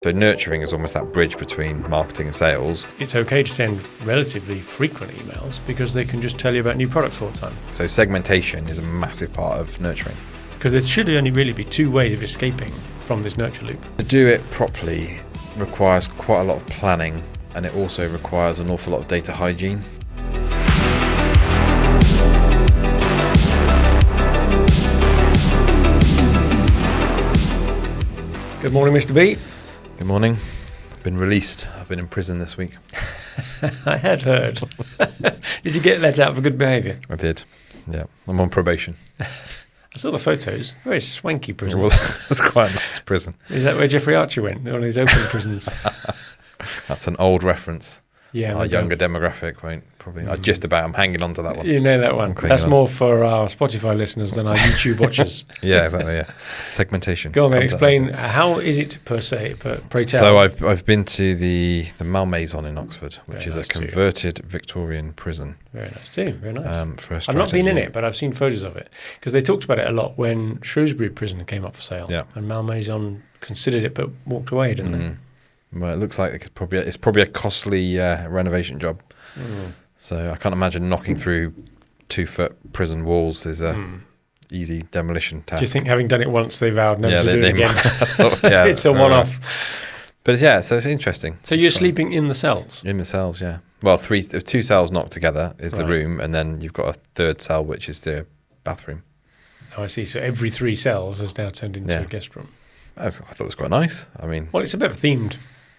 So nurturing is almost that bridge between marketing and sales. It's okay to send relatively frequent emails because they can just tell you about new products all the time. So segmentation is a massive part of nurturing. Because there should only really be two ways of escaping from this nurture loop. To do it properly requires quite a lot of planning, and it also requires an awful lot of data hygiene. Good morning, Mr. B. Good morning. I've been released. I've been in prison this week. I had heard. Did you get let out for good behaviour? I did. Yeah. I'm on probation. I saw the photos. Very swanky prison. It was quite a nice prison. Is that where Jeffrey Archer went? One of these open prisons. That's an old reference. Yeah. Our younger demographic won't probably. I'm hanging on to that one. You know that one. That's more for our Spotify listeners than our YouTube watchers. Yeah, exactly. Yeah. Segmentation. Go on, then. Explain. How is it per se? Pray tell. So I've been to the Malmaison in Oxford, which is nice a converted Victorian prison. Very nice too. Very nice. For a I've not been in it, but I've seen photos of it because they talked about it a lot when Shrewsbury prison came up for sale. Yeah. And Malmaison considered it, but walked away, didn't they? Well, it looks like it's probably a costly renovation job. So I can't imagine knocking through 2-foot prison walls is a easy demolition task. Do you think, having done it once, they vowed never to do it again? Yeah, it's a one-off. But yeah, so it's interesting. So you're sleeping in the cells? In the cells, yeah. Well, two cells knocked together is the room, and then you've got a third cell, which is the bathroom. Oh, I see. So every 3 cells has now turned into a guest room. I thought it was quite nice. I mean, well, it's a bit of a themed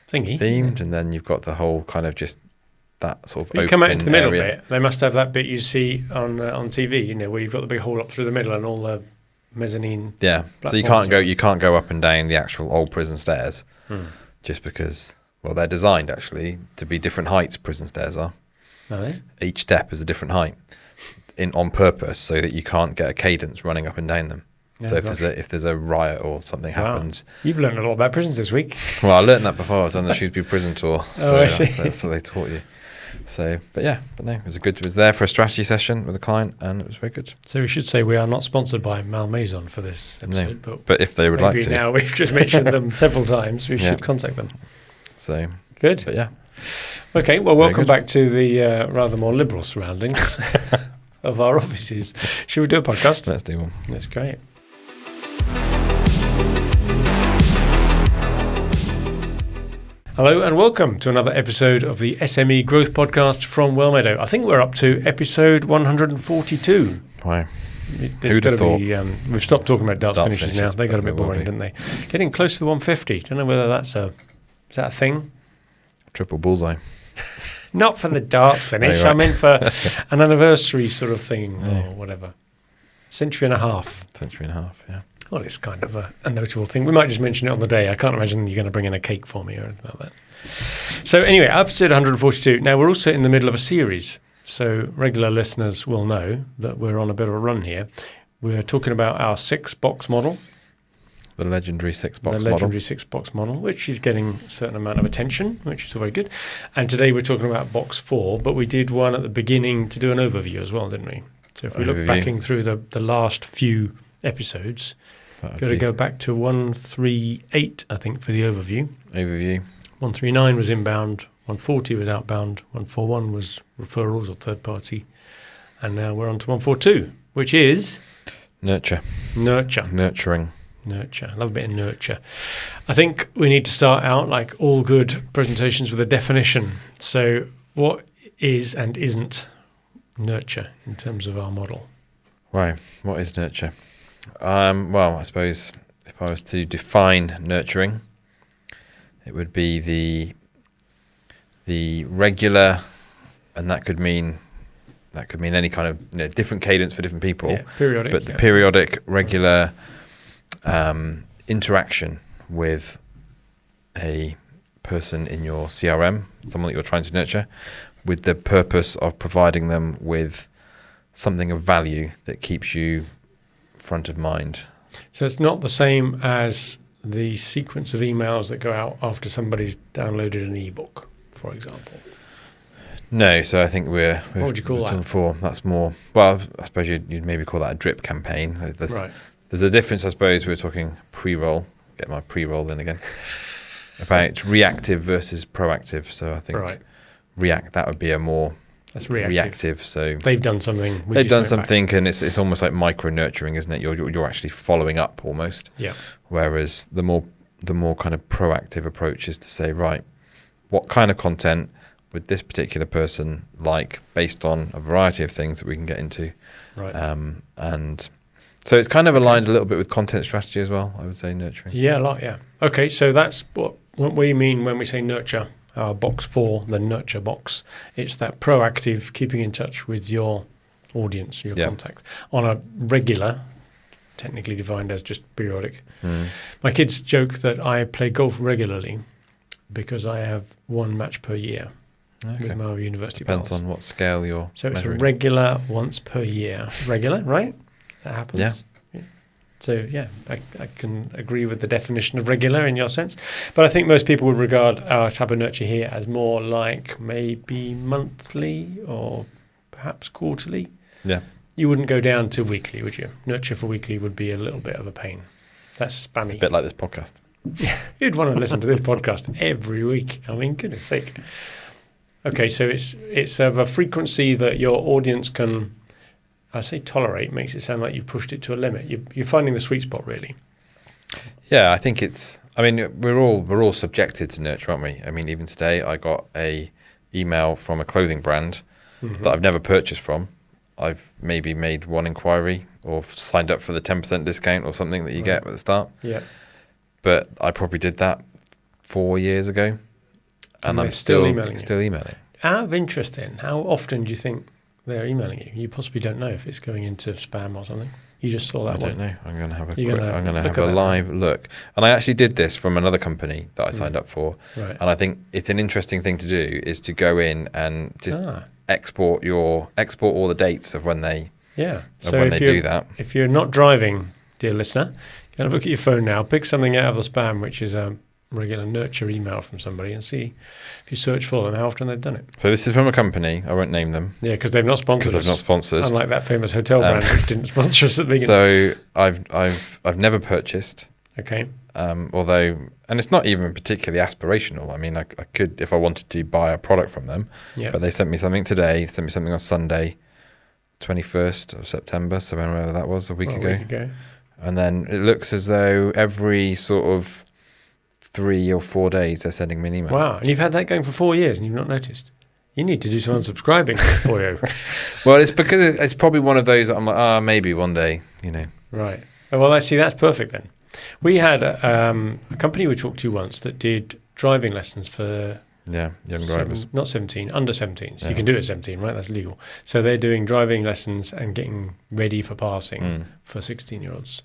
thingy. Themed, and then you've got the whole kind of just that sort of you open come out into the middle area. bit. They must have that bit you see on TV, you know, where you've got the big hole up through the middle and all the mezzanine. Yeah, so you can't go up and down the actual old prison stairs, just because they're designed actually to be different heights. Prison stairs are. Are they? Each step is a different height, on purpose, so that you can't get a cadence running up and down them. So if there's a riot or something happens. You've learned a lot about prisons this week. Well, I learned that before. I've done the Shrewsbury prison tour. So I see. That's what they taught you. So, but no, it was there for a strategy session with a client, and it was very good. So we should say we are not sponsored by Malmaison for this episode. No, but if they would like to. Maybe now we've just mentioned them several times, we should contact them. So. Good. But yeah. Okay, well, welcome back to the rather more liberal surroundings of our offices. Should we do a podcast? Let's do one. That's great. Hello and welcome to another episode of the SME Growth Podcast from Wellmeadow. I think we're up to episode 142. Wow. Who'd have thought? We've stopped talking about darts finishes now. They got a bit boring, didn't they? Getting close to the 150. Don't know whether is that a thing? Triple bullseye. Not for the darts finish. Right. I meant for an anniversary sort of thing or whatever. Century and a half, yeah. Well, it's kind of a notable thing. We might just mention it on the day. I can't imagine you're going to bring in a cake for me or anything like that. So anyway, episode 142. Now, we're also in the middle of a series. So regular listeners will know that we're on a bit of a run here. We're talking about our 6-box model. The legendary 6-box model. The legendary 6-box model, which is getting a certain amount of attention, which is very good. And today we're talking about box 4, but we did one at the beginning to do an overview as well, didn't we? So if we look backing through the last few episodes, got to go back to 138, I think, for the overview. 139 was inbound, 140 was outbound, 141 was referrals or third party, and now we're on to 142, which is nurturing. I love a bit of nurture. I think we need to start out, like all good presentations, with a definition. So what is and isn't nurture in terms of our model? Right. What is nurture? Well, I suppose if I was to define nurturing, it would be the regular, and that could mean any kind of different cadence for different people. Yeah, periodic. But the periodic, regular interaction with a person in your CRM, someone that you're trying to nurture, with the purpose of providing them with something of value that keeps you front of mind. So it's not the same as the sequence of emails that go out after somebody's downloaded an ebook, for example. No, so I think we're what would you call that? Before. That's more, well, I suppose you'd maybe call that a drip campaign. There's a difference, I suppose. We're talking pre-roll. Get my pre-roll in again. about reactive versus proactive. So I think that would be a more that's reactive. So they've done something. They've done something, and it's almost like micro nurturing, isn't it? You're actually following up almost. Yeah. Whereas the more kind of proactive approach is to say, right, what kind of content would this particular person like, based on a variety of things that we can get into. Right. And so it's kind of aligned a little bit with content strategy as well, I would say, nurturing. Yeah, a lot, yeah. Okay, so that's what we mean when we say nurture. Our box 4, the nurture box. It's that proactive, keeping in touch with your audience, your contacts, on a regular, technically defined as just periodic. My kids joke that I play golf regularly because I have one match per year. Okay. With my university Depends pals. on what scale you're So measuring. it's a regular once per year. Regular, right? That happens. Yeah. So, yeah, I can agree with the definition of regular in your sense. But I think most people would regard our type of nurture here as more like maybe monthly or perhaps quarterly. Yeah. You wouldn't go down to weekly, would you? Nurture for weekly would be a little bit of a pain. That's spammy. It's a bit like this podcast. You'd want to listen to this podcast every week. I mean, goodness sake. Okay, so it's of a frequency that your audience can, I say tolerate, makes it sound like you've pushed it to a limit. You're finding the sweet spot, really. Yeah, I think we're all subjected to nurture, aren't we? I mean, even today I got a email from a clothing brand that I've never purchased from. I've maybe made one inquiry or signed up for the 10% discount or something that you get at the start. Yeah. But I probably did that 4 years ago. And I'm still emailing. Out of interest then, how often do you think they're emailing you? You possibly don't know if it's going into spam or something. You just saw that one. I don't know. I'm going to have a live look. And I actually did this from another company that I signed up for. Right. And I think it's an interesting thing to do is to go in and just export all the dates of when they do that. If you're not driving, dear listener, go and look at your phone now, pick something out of the spam, which is a regular nurture email from somebody, and see if you search for them how often they've done it. So this is from a company. I won't name them. Yeah, because they've not sponsored us. Unlike that famous hotel brand which didn't sponsor us at the beginning. So I've never purchased. Okay. Although, and it's not even particularly aspirational. I mean, I could, if I wanted to, buy a product from them. Yeah. But they sent me something today. Sent me something on Sunday, 21st of September. So whenever that was, a week ago. And then it looks as though every sort of 3 or 4 days they're sending me an email. Wow, and you've had that going for 4 years and you've not noticed? You need to do some unsubscribing for you. Well, it's because it's probably one of those that I'm like, maybe one day, Right. Well, that's perfect then. We had a company we talked to once that did driving lessons for young drivers. Not 17, under 17s. Yeah. You can do it at 17, right? That's legal. So they're doing driving lessons and getting ready for passing for 16-year-olds.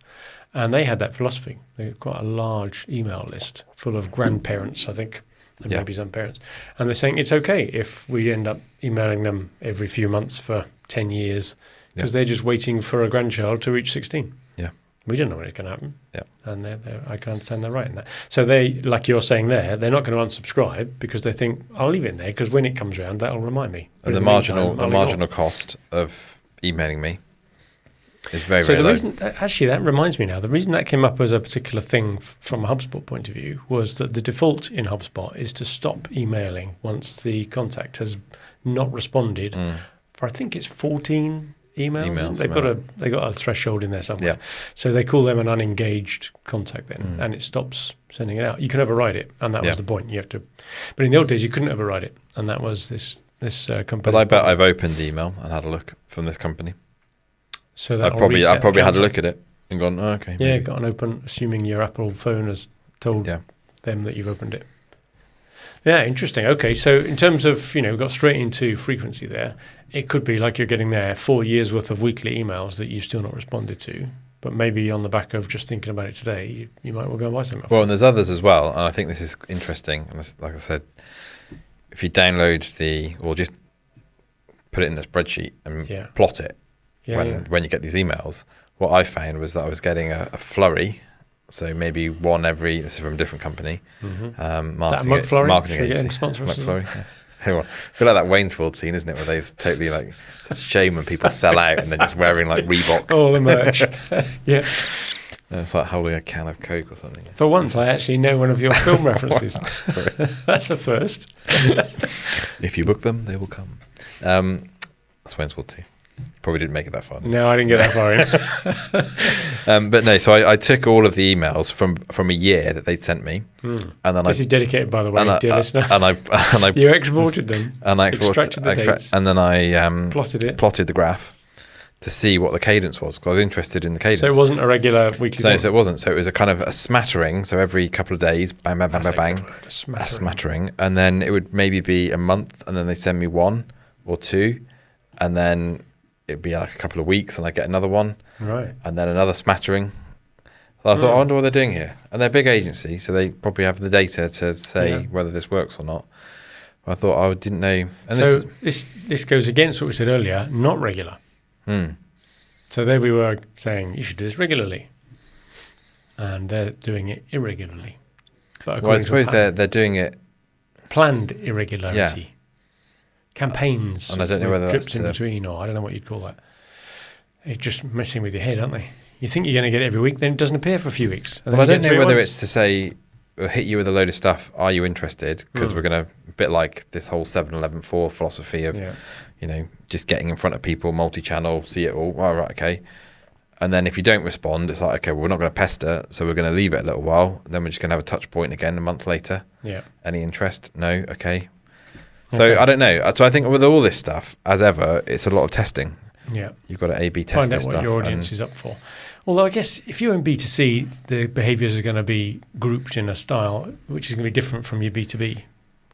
And they had that philosophy. They had quite a large email list full of grandparents, I think, and maybe some parents. And they're saying it's okay if we end up emailing them every few months for 10 years because they're just waiting for a grandchild to reach 16. Yeah. We don't know when it's going to happen. Yeah. And I can understand they're right in that. So they, like you're saying there, they're not going to unsubscribe because they think, I'll leave it in there because when it comes around, that'll remind me. But and the marginal cost of emailing me is very, so very the low. reason, actually, that reminds me now, the reason that came up as a particular thing from a HubSpot point of view was that the default in HubSpot is to stop emailing once the contact has not responded for, I think it's 14 emails. They've got a threshold in there somewhere. Yeah. So they call them an unengaged contact then, and it stops sending it out. You can override it, and that was the point. You have to, but in the old days you couldn't override it, and that was this company. But I bet I've opened the email and had a look from this company. So that I probably had a look at it and gone, oh, okay. Yeah, got an open, assuming your Apple phone has told them that you've opened it. Yeah, interesting. Okay, so in terms of, we got straight into frequency there. It could be like you're getting there 4 years worth of weekly emails that you've still not responded to, but maybe on the back of just thinking about it today, you might well go and buy something. Well, and there's others as well, and I think this is interesting. And like I said, if you download or just put it in a spreadsheet and plot it, when you get these emails, what I found was that I was getting a flurry, so maybe one every, this is from a different company, marketing agency. McFlurry. Anyway, I feel like that Waynesford scene, isn't it, where they've totally it's a shame when people sell out and they're just wearing like Reebok. All the merch. Yeah. It's like holding a can of Coke or something. For once, I actually know one of your film references. That's a first. If you book them, they will come. That's Wayne's World 2. Probably didn't make it that far. No, I didn't get that far in. But no, so I took all of the emails from a year that they'd sent me, and then this is dedicated, by the way, dear listener. And I you exported them, and I extracted the dates, and then I plotted the graph to see what the cadence was, because I was interested in the cadence. So it wasn't a regular weekly thing? So it wasn't. So it was a kind of a smattering. So every couple of days, bang, bang, bang, bang, bang, a smattering. And then it would maybe be a month, and then they send me one or two, and then it'd be like a couple of weeks, and I get another one, right? And then another smattering. So I thought, I wonder what they're doing here. And they're a big agency, so they probably have the data to say whether this works or not. I thought I didn't know. And so this goes against what we said earlier, not regular. So there we were saying you should do this regularly, and they're doing it irregularly. But well, I suppose they're doing it planned irregularity. Yeah. Campaigns, and I don't know whether trips that's in between, or I don't know what you'd call that. They're just messing with your head, aren't they? You think you're going to get it every week, then it doesn't appear for a few weeks. Well, I don't know whether it's to say, we'll hit you with a load of stuff. Are you interested? Because we're going to, a bit like this whole 7-11-4 philosophy of, just getting in front of people, multi-channel, see it all. Oh, right, okay. And then if you don't respond, it's like, okay, well, we're not going to pester, so we're going to leave it a little while. Then we're just going to have a touch point again a month later. Yeah. Any interest? No? Okay. So I don't know. So I think with all this stuff, as ever, it's a lot of testing. Yeah. You've got to A/B test this stuff. Find out what your audience is up for. Although I guess if you're in B2C, the behaviours are going to be grouped in a style which is going to be different from your B2B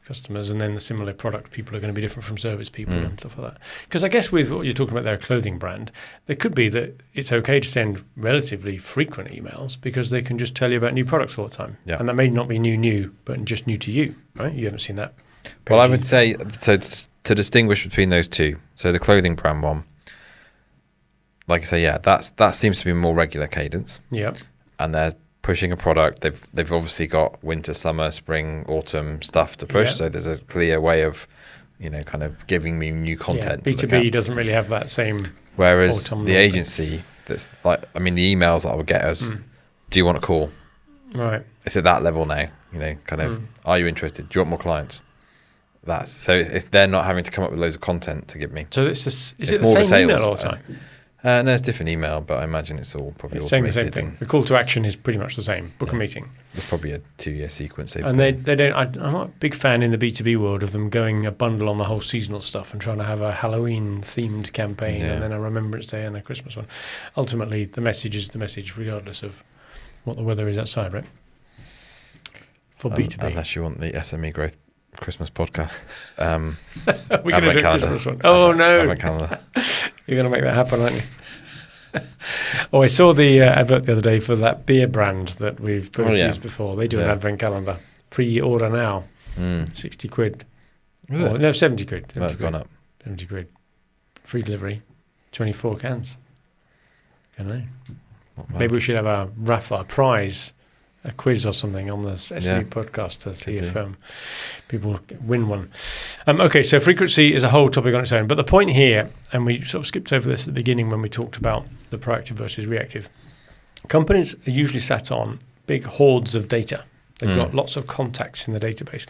customers, and then the similar product people are going to be different from service people and stuff like that. Because I guess with what you're talking about there, a clothing brand, there could be that it's okay to send relatively frequent emails because they can just tell you about new products all the time. Yeah. And that may not be new, but just new to you, right? You haven't seen that. Well, I would say, so to distinguish between those two, so the clothing brand one, like I say, that seems to be a more regular cadence. Yeah. And they're pushing a product. They've obviously got winter, summer, spring, autumn stuff to push. Yeah. So there's a clear way of, kind of giving me new content. Yeah. B2B doesn't really have that same. Whereas the agency, that's like, the emails that I would get is, do you want a call? Right. It's at that level now. Kind of, are you interested? Do you want more clients? It's they're not having to come up with loads of content to give me. So is it the same email all the time? No, it's different email, but I imagine it's all probably automated. Saying the same thing. The call to action is pretty much the same. Book a meeting. There's probably a 2-year sequence. And they don't. I'm not a big fan in the B2B world of them going a bundle on the whole seasonal stuff and trying to have a Halloween themed campaign and then a Remembrance Day and a Christmas one. Ultimately, the message is the message, regardless of what the weather is outside, right? For B2B, unless you want the SME Growth Christmas podcast. We're going to do a Christmas one. Oh, no. You're going to make that happen, aren't you? I saw the advert the other day for that beer brand that we've both used before. They do an advent calendar. Pre-order now. 60 quid. No, 70 quid. That's gone up. 70 quid. Free delivery. 24 cans. I know. Maybe we should have a raffle, a prize, a quiz or something on the SME podcast to see if people win one. Okay, so frequency is a whole topic on its own. But the point here, and we sort of skipped over this at the beginning when we talked about the proactive versus reactive, companies are usually sat on big hordes of data. They've got lots of contacts in the database.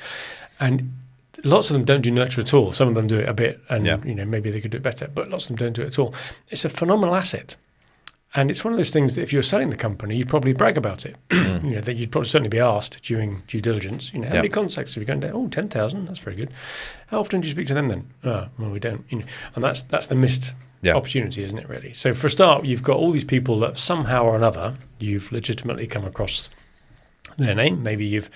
And lots of them don't do nurture at all. Some of them do it a bit and maybe they could do it better, but lots of them don't do it at all. It's a phenomenal asset. And it's one of those things that if you're selling the company, you'd probably brag about it. That you'd probably certainly be asked during due diligence, how many contacts have you gone down? Oh, 10,000, that's very good. How often do you speak to them then? Well, we don't. And that's the missed opportunity, isn't it, really? So for a start, you've got all these people that somehow or another you've legitimately come across their name. Maybe you've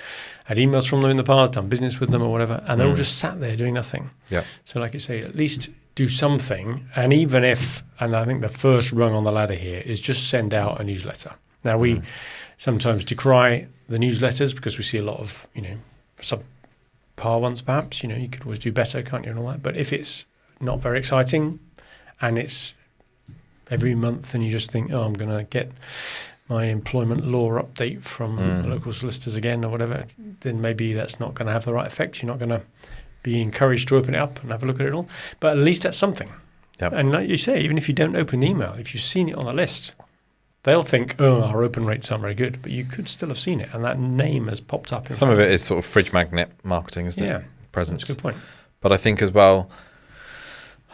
had emails from them in the past, done business with them or whatever, and they're all just sat there doing nothing. Yeah. So like you say, at least do something, and even if, and I think the first rung on the ladder here is just send out a newsletter. Now we sometimes decry the newsletters because we see a lot of, subpar ones perhaps, you could always do better, can't you, and all that. But if it's not very exciting and it's every month and you just think, I'm going to get my employment law update from local solicitors again or whatever, then maybe that's not going to have the right effect. You're not going to be encouraged to open it up and have a look at it all. But at least that's something. Yep. And like you say, even if you don't open the email, if you've seen it on the list, they'll think, oh, our open rates aren't very good, but you could still have seen it, and that name has popped up. Some of it is sort of fridge magnet marketing, isn't it? Yeah, Presence. that's a good point. But I think as well,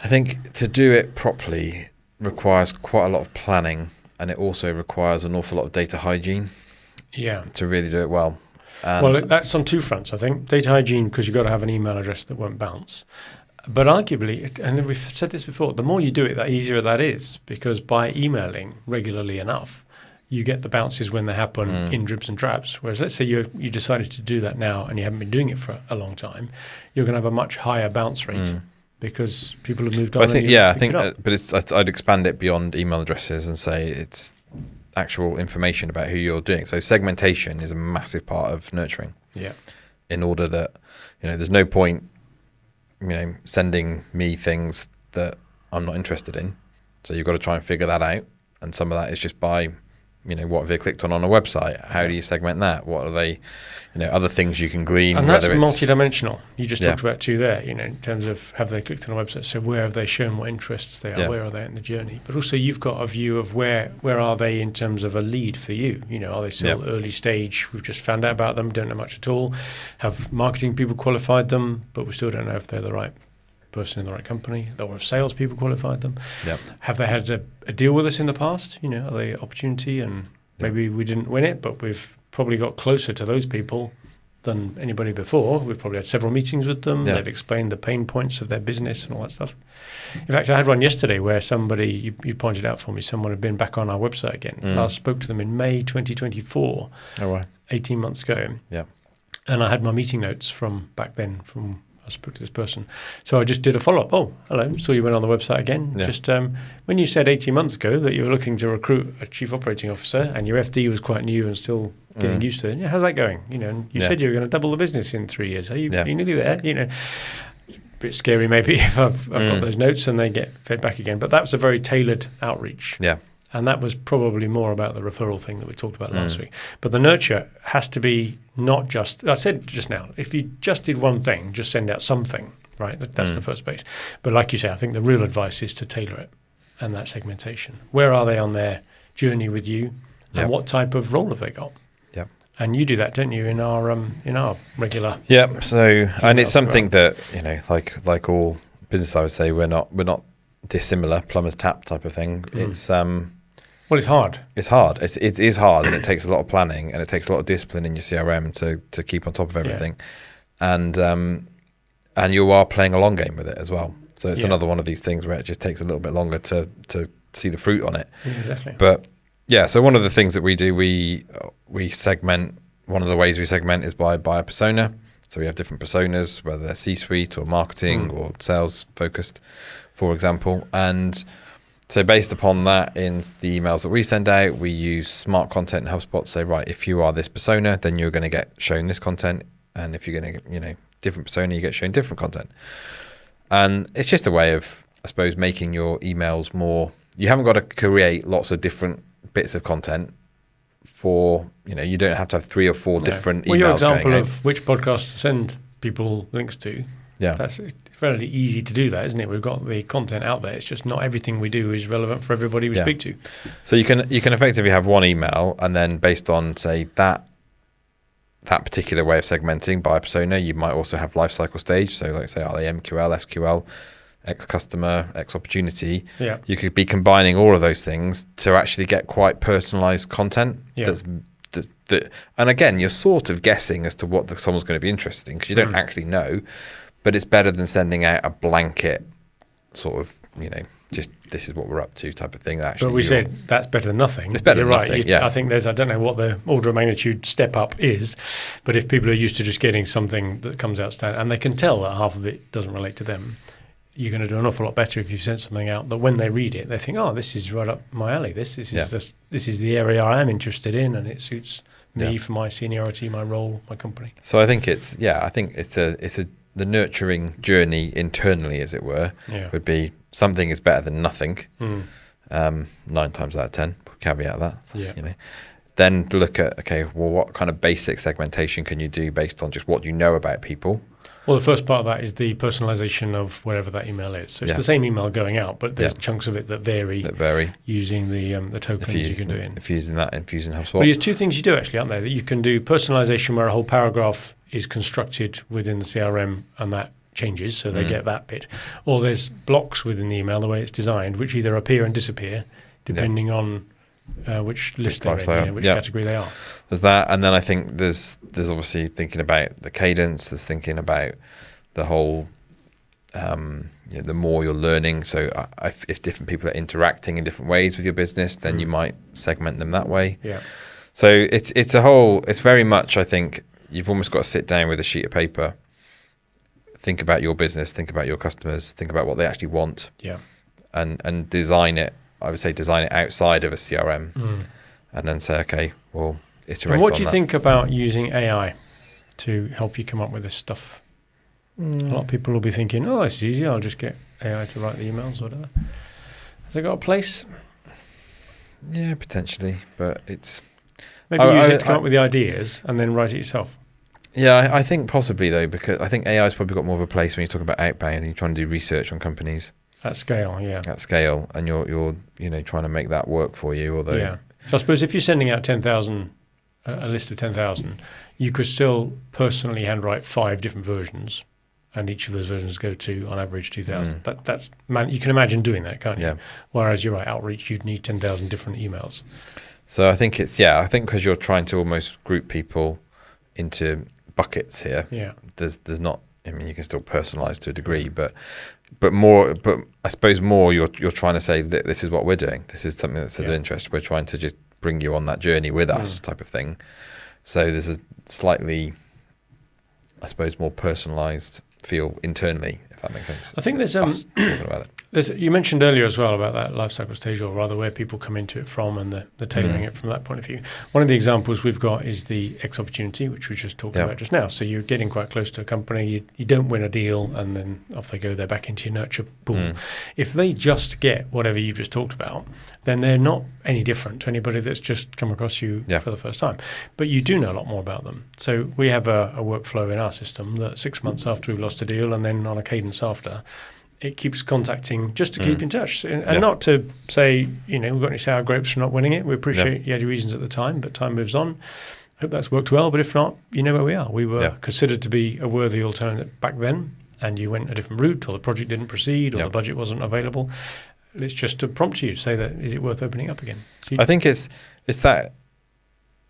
to do it properly requires quite a lot of planning, and it also requires an awful lot of data hygiene. Yeah. To really do it well. Well, that's on two fronts, I think. Data hygiene, because you've got to have an email address that won't bounce. But arguably, and we've said this before, the more you do it, the easier that is, because by emailing regularly enough, you get the bounces when they happen in dribs and drabs. Whereas let's say you decided to do that now and you haven't been doing it for a long time, you're going to have a much higher bounce rate because people have moved on. But I'd expand it beyond email addresses and say it's actual information about who you're doing. So segmentation is a massive part of nurturing. Yeah. In order that, there's no point sending me things that I'm not interested in. So you've got to try and figure that out. And some of that is just by, what have they clicked on a website? How do you segment that? What are they, other things you can glean? And that's multidimensional. You just talked about two there, in terms of have they clicked on a website? So where have they shown what interests they are? Yeah. Where are they in the journey? But also you've got a view of where are they in terms of a lead for you? Are they still early stage? We've just found out about them, don't know much at all. Have marketing people qualified them, but we still don't know if they're the right person in the right company, or if salespeople qualified them. Yep. Have they had a deal with us in the past? Are they opportunity, and maybe we didn't win it, but we've probably got closer to those people than anybody before. We've probably had several meetings with them. They've explained the pain points of their business and all that stuff. In fact, I had one yesterday where somebody, you pointed out for me, someone had been back on our website again. Last spoke to them in May 2024, 18 months ago. Yeah. And I had my meeting notes from back then I spoke to this person. So I just did a follow-up. Oh, hello. Saw you went on the website again. Yeah. Just when you said 18 months ago that you were looking to recruit a chief operating officer and your FD was quite new and still getting used to it. Yeah, how's that going? And you said you were going to double the business in 3 years. Are you nearly there? A bit scary maybe if I've got those notes and they get fed back again. But that was a very tailored outreach. Yeah. And that was probably more about the referral thing that we talked about last week. But the nurture has to be not just, I said just now, if you just did one thing, just send out something, right? That's the first base. But like you say, I think the real advice is to tailor it and that segmentation. Where are they on their journey with you, and what type of role have they got? Yeah. And you do that, don't you, in our regular. Yeah. So, and it's something that, like all business, I would say we're not dissimilar, plumber's tap type of thing. It's well, it's hard. It's hard. It is hard, and it takes a lot of planning, and it takes a lot of discipline in your CRM to keep on top of everything, and you are playing a long game with it as well. So it's another one of these things where it just takes a little bit longer to see the fruit on it. Yeah, exactly. But so one of the things that we do, we segment. One of the ways we segment is by a persona. So we have different personas, whether they're C-suite or marketing or sales focused, for example, and so based upon that, in the emails that we send out, we use smart content in HubSpot to say, right, if you are this persona, then you're going to get shown this content. And if you're going to get, different persona, you get shown different content. And it's just a way of, I suppose, making your emails more, you haven't got to create lots of different bits of content for, you don't have to have 3 or 4 different emails. Well, your example of which podcast to send people links to, that's fairly easy to do that, isn't it? We've got the content out there. It's just not everything we do is relevant for everybody we speak to. So you can effectively have one email, and then based on, say, that particular way of segmenting by persona, you might also have life cycle stage. So like say, are they MQL, SQL, X customer, X opportunity? Yeah. You could be combining all of those things to actually get quite personalized content. Yeah. And again, you're sort of guessing as to what someone's going to be interested in because you don't actually know. But it's better than sending out a blanket sort of, just this is what we're up to type of thing. Actually, but we said that's better than nothing. It's better than nothing, I think I don't know what the order of magnitude step up is, but if people are used to just getting something that comes out standard, and they can tell that half of it doesn't relate to them, you're going to do an awful lot better if you send something out that when they read it, they think, oh, this is right up my alley. This is the area I am interested in, and it suits me for my seniority, my role, my company. So I think it's the nurturing journey internally, as it were, would be something is better than nothing. 9 times out of 10, caveat that. So, Then look at, what kind of basic segmentation can you do based on just what you know about people? Well, the first part of that is the personalisation of wherever that email is. So it's the same email going out, but there's chunks of it that vary using the tokens you can do in. If using HubSpot. Well, there's two things you do actually, aren't there? That you can do personalisation where a whole paragraph is constructed within the CRM and that changes, so they get that bit. Or there's blocks within the email, the way it's designed, which either appear and disappear depending on which list they're in, which category they are. There's that, and then I think there's obviously thinking about the cadence. There's thinking about the whole, the more you're learning. So if different people are interacting in different ways with your business, then you might segment them that way. Yeah. So it's a whole. It's very much. I think you've almost got to sit down with a sheet of paper, think about your business, think about your customers, think about what they actually want. Yeah. And design it. I would say design it outside of a CRM, and then say, okay, well, iterate on that. And what do you think about using AI to help you come up with this stuff? A lot of people will be thinking, oh, it's easy, I'll just get AI to write the emails or whatever. Has it got a place? Yeah, potentially, but it's... Maybe use it to come up with the ideas and then write it yourself. Yeah, I think possibly, though, because I think AI's probably got more of a place when you're talking about outbound and you're trying to do research on companies. At scale, yeah. At scale, and you're trying to make that work for you. Although, yeah. So I suppose if you're sending out 10,000, a list of 10,000, you could still personally handwrite 5 different versions, and each of those versions go to, on average, 2,000. That's you can imagine doing that, can't you? Yeah. Whereas you're right, outreach, you'd need 10,000 different emails. So I think I think because you're trying to almost group people into buckets here. Yeah. There's not. I mean, you can still personalize to a degree, but I suppose more you're trying to say that this is what we're doing. This is something that's of interest. We're trying to just bring you on that journey with us, type of thing. So there's a slightly, I suppose, more personalized feel internally, if that makes sense. I think there's talking about it. You mentioned earlier as well about that life cycle stage, or rather where people come into it from and the tailoring it from that point of view. One of the examples we've got is the X opportunity, which we just talked about just now. So you're getting quite close to a company, you don't win a deal, and then off they go, they're back into your nurture pool. If they just get whatever you've just talked about, then they're not any different to anybody that's just come across you for the first time. But you do know a lot more about them. So we have a workflow in our system that 6 months after we've lost a deal, and then on a cadence after, it keeps contacting just to keep in touch and not to say, we've got any sour grapes for not winning it. We appreciate you had your reasons at the time, but time moves on. Hope that's worked well, but if not, you know where we are. We were considered to be a worthy alternative back then, and you went a different route, or the project didn't proceed, or the budget wasn't available. It's just to prompt you to say that, is it worth opening up again? So I think it's that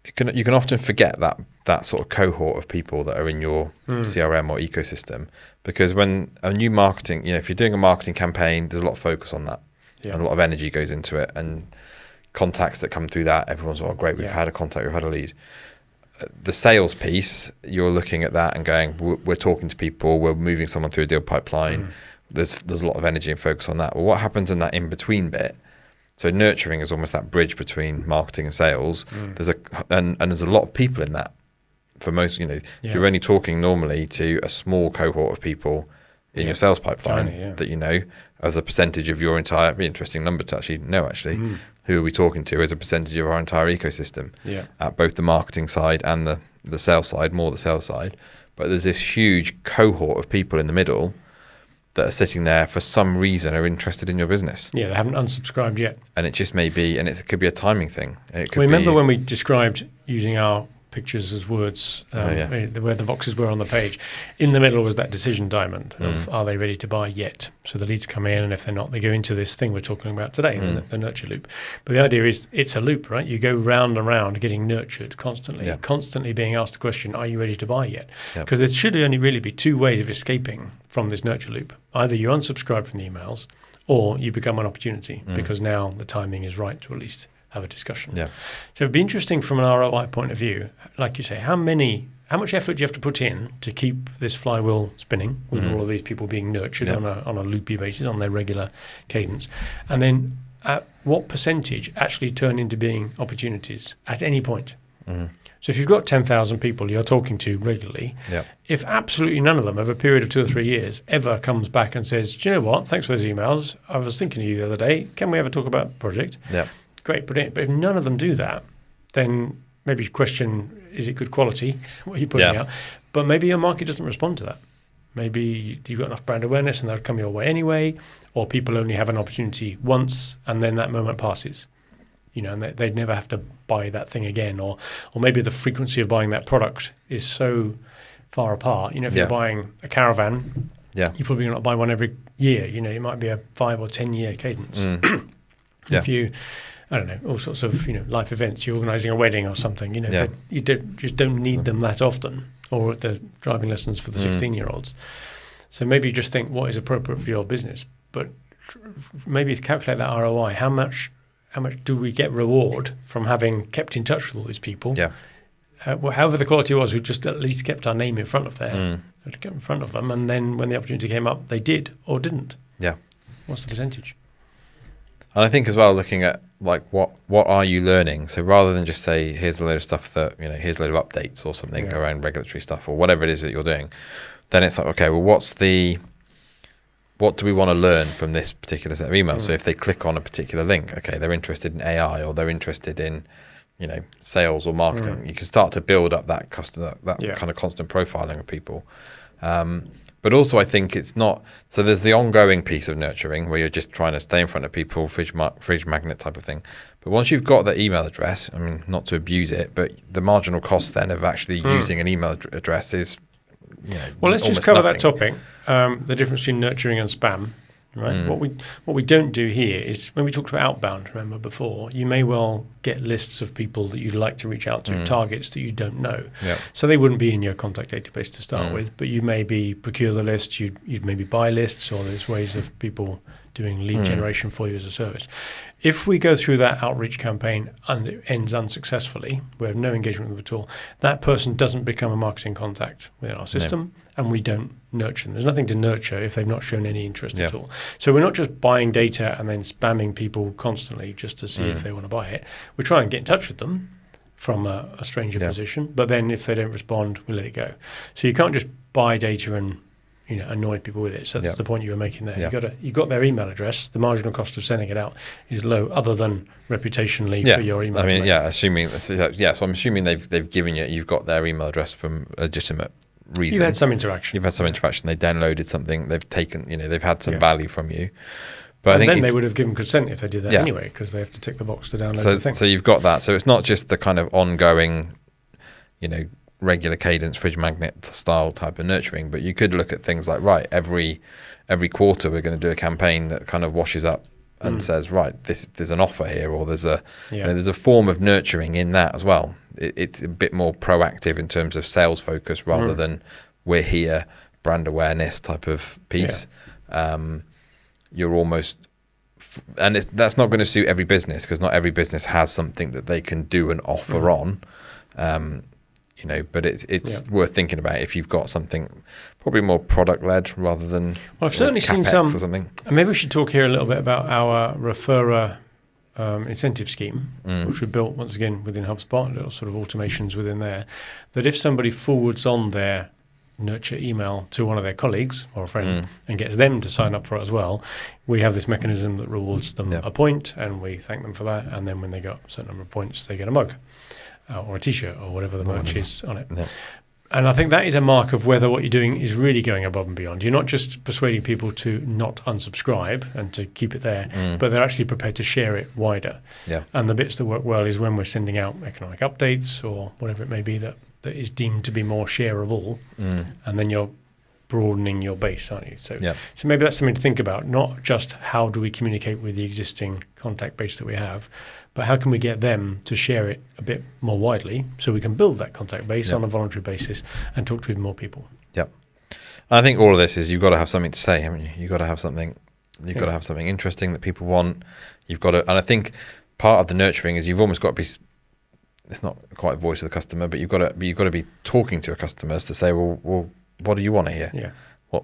you can often forget that sort of cohort of people that are in your CRM or ecosystem, because when a new marketing, if you're doing a marketing campaign, there's a lot of focus on that, and a lot of energy goes into it, and contacts that come through that, everyone's great, we've had a contact, we've had a lead. The sales piece, you're looking at that and going, we're talking to people, we're moving someone through a deal pipeline. There's a lot of energy and focus on that. Well, what happens in that in between bit? So nurturing is almost that bridge between marketing and sales. There's a lot of people in that. For most, if you're only talking normally to a small cohort of people in your sales pipeline that as a percentage of your entire, it'd be an interesting number to actually know who are we talking to as a percentage of our entire ecosystem at both the marketing side and the sales side, more the sales side. But there's this huge cohort of people in the middle that are sitting there for some reason are interested in your business. Yeah, they haven't unsubscribed yet. And it just may be, and it could be a timing thing. Remember when we described using our pictures as words, where the boxes were on the page. In the middle was that decision diamond of, are they ready to buy yet? So the leads come in, and if they're not, they go into this thing we're talking about today, the nurture loop. But the idea is it's a loop, right? You go round and round getting nurtured constantly being asked the question, are you ready to buy yet? Because there should only really be 2 ways of escaping from this nurture loop. Either you unsubscribe from the emails, or you become an opportunity, because now the timing is right to at least have a discussion. So it'd be interesting from an ROI point of view, like you say, how much effort do you have to put in to keep this flywheel spinning with all of these people being nurtured on a loopy basis, on their regular cadence, and then at what percentage actually turn into being opportunities at any point? So if you've got 10,000 people you're talking to regularly, if absolutely none of them over a period of 2 or 3 years ever comes back and says, do you know what, thanks for those emails, I was thinking of you the other day, can we ever talk about a project? Great, brilliant. But if none of them do that, then maybe you question, is it good quality, what you're putting out? But maybe your market doesn't respond to that. Maybe you've got enough brand awareness and they'll come your way anyway, or people only have an opportunity once and then that moment passes. And they'd never have to buy that thing again, or maybe the frequency of buying that product is so far apart. If you're buying a caravan, you're probably not buy one every year. It might be a 5 or 10 year cadence. If you, I don't know, all sorts of life events, you're organising a wedding or something. You just don't need them that often, or the driving lessons for the 16-year-olds. So maybe you just think what is appropriate for your business, but maybe calculate that ROI. How much do we get reward from having kept in touch with all these people? However the quality was, we just at least kept our name in front of them, and then when the opportunity came up, they did or didn't. What's the percentage? And I think as well, looking at like what are you learning? So rather than just say here's a load of stuff that here's a load of updates or something around regulatory stuff or whatever it is that you're doing, then it's like, okay, well, what do we want to learn from this particular set of emails? So if they click on a particular link, okay, they're interested in AI or they're interested in, sales or marketing. You can start to build up that customer, kind of constant profiling of people. But also I think it's not, so there's the ongoing piece of nurturing where you're just trying to stay in front of people, fridge magnet type of thing. But once you've got the email address, I mean, not to abuse it, but the marginal cost then of actually using an email address is, well, let's just cover that topic, the difference between nurturing and spam. Right. What we don't do here is when we talked about outbound, remember before, you may well get lists of people that you'd like to reach out to, targets that you don't know. So they wouldn't be in your contact database to start with, but you maybe procure the list, you'd maybe buy lists, or there's ways of people doing lead generation for you as a service. If we go through that outreach campaign and it ends unsuccessfully, we have no engagement with them at all, that person doesn't become a marketing contact within our system, and we don't nurture them. There's nothing to nurture if they've not shown any interest at all. So we're not just buying data and then spamming people constantly just to see if they want to buy it. We try and get in touch with them from a stranger position, but then if they don't respond, we let it go. So you can't just buy data and annoy people with it. So that's the point you were making there. You got their email address. The marginal cost of sending it out is low, other than reputationally for your email. I mean, So I'm assuming they've given you've got their email address from a legitimate reason. You've had some interaction. They downloaded something. They've taken. They've had some value from you. But I think then they would have given consent if they did that anyway, because they have to tick the box to download the thing. So you've got that. So it's not just the kind of ongoing, regular cadence fridge magnet style type of nurturing, but you could look at things like, right, every quarter we're going to do a campaign that kind of washes up and says, right, there's an offer here, or there's a form of nurturing in that as well. It's a bit more proactive in terms of sales focus rather than we're here, brand awareness type of piece. You're almost, and that's not going to suit every business, because not every business has something that they can do and offer on. But it's worth thinking about if you've got something probably more product-led rather than I've certainly seen some, or something. And maybe we should talk here a little bit about our referrer incentive scheme, which we built once again within HubSpot, little sort of automations within there, that if somebody forwards on their nurture email to one of their colleagues or a friend and gets them to sign up for it as well, we have this mechanism that rewards them a point, and we thank them for that, and then when they got a certain number of points, they get a mug. Or a t-shirt or whatever the merch is on it. And I think that is a mark of whether what you're doing is really going above and beyond. You're not just persuading people to not unsubscribe and to keep it there, but they're actually prepared to share it wider. And the bits that work well is when we're sending out economic updates or whatever it may be that is deemed to be more shareable, and then you're broadening your base, aren't you? So maybe that's something to think about, not just how do we communicate with the existing contact base that we have, but how can we get them to share it a bit more widely so we can build that contact base on a voluntary basis and talk to even more people. I think all of this is you've got to have something to say, haven't you? You've got to have something. You've got to have something interesting that people want. You've got to, and I think part of the nurturing is you've almost got to be. It's not quite a voice of the customer, but you've got to be talking to your customers to say, well, what do you want to hear?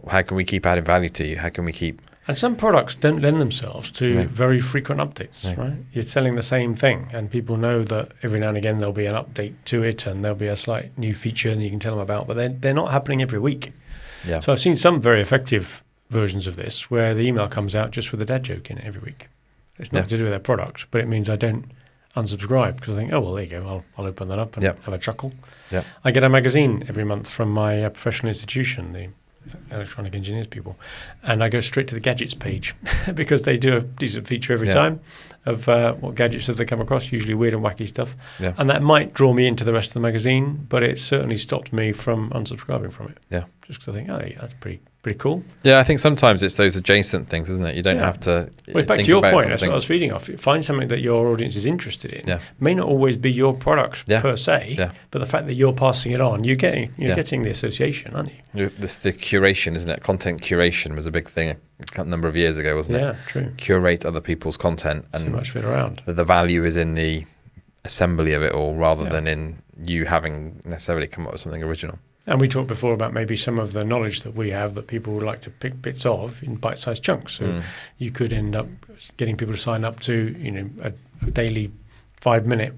How can we keep adding value to you? How can we keep? And some products don't lend themselves to very frequent updates, right? You're selling the same thing, and people know that every now and again there'll be an update to it, and there'll be a slight new feature that you can tell them about, but they're not happening every week. So I've seen some very effective versions of this where the email comes out just with a dad joke in it every week. It's not to do with their product, but it means I don't unsubscribe because I think, oh, well, there you go. I'll open that up and have a chuckle. I get a magazine every month from my professional institution, the electronic engineers people, and I go straight to the gadgets page because they do a decent feature every time of what gadgets have they come across, usually weird and wacky stuff. Yeah. And that might draw me into the rest of the magazine, but it certainly stopped me from unsubscribing from it. Yeah. Just because I think, oh, yeah, that's pretty cool. Yeah, I think sometimes it's those adjacent things, isn't it? You don't have to. Well, back to your point, that's what I was feeding off. Find something that your audience is interested in. Yeah. May not always be your product per se, but the fact that you're passing it on, you're getting the association, aren't you? This the curation, isn't it? Content curation was a big thing a number of years ago, wasn't it? Yeah, true. Curate other people's content, and so much of it around. The value is in the assembly of it all, rather than in you having necessarily come up with something original. And we talked before about maybe some of the knowledge that we have that people would like to pick bits of in bite-sized chunks. So you could end up getting people to sign up to, a daily 5-minute,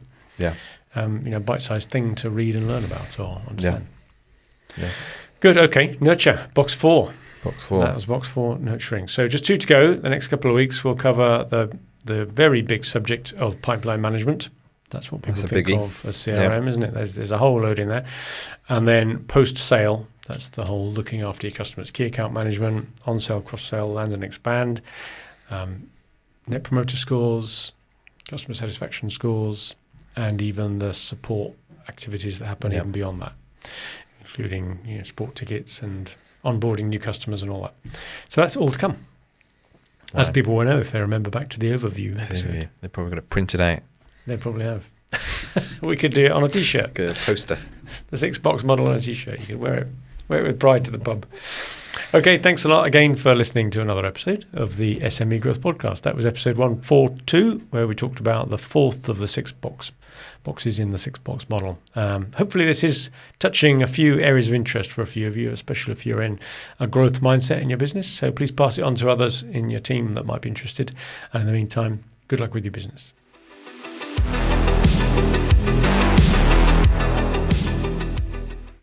bite-sized thing to read and learn about or understand. Yeah. Good. Okay. Nurture. Box 4. Box 4. That was box 4, nurturing. So just 2 to go. The next couple of weeks we'll cover the very big subject of pipeline management. That's what people think of as CRM, isn't it? There's a whole load in there. And then post-sale, that's the whole looking after your customers, key account management, on-sale, cross-sale, land and expand, net promoter scores, customer satisfaction scores, and even the support activities that happen even beyond that, including sport tickets and onboarding new customers and all that. So that's all to come. As people will know if they remember back to the overview episode. They're probably going to print it out. They probably have. We could do it on a T-shirt. Good poster. The 6-box model on a T-shirt. You could wear it with pride to the pub. Okay, thanks a lot again for listening to another episode of the SME Growth Podcast. That was episode 142, where we talked about the 4th of the 6-boxes in the 6-box model. Hopefully this is touching a few areas of interest for a few of you, especially if you're in a growth mindset in your business. So please pass it on to others in your team that might be interested. And in the meantime, good luck with your business.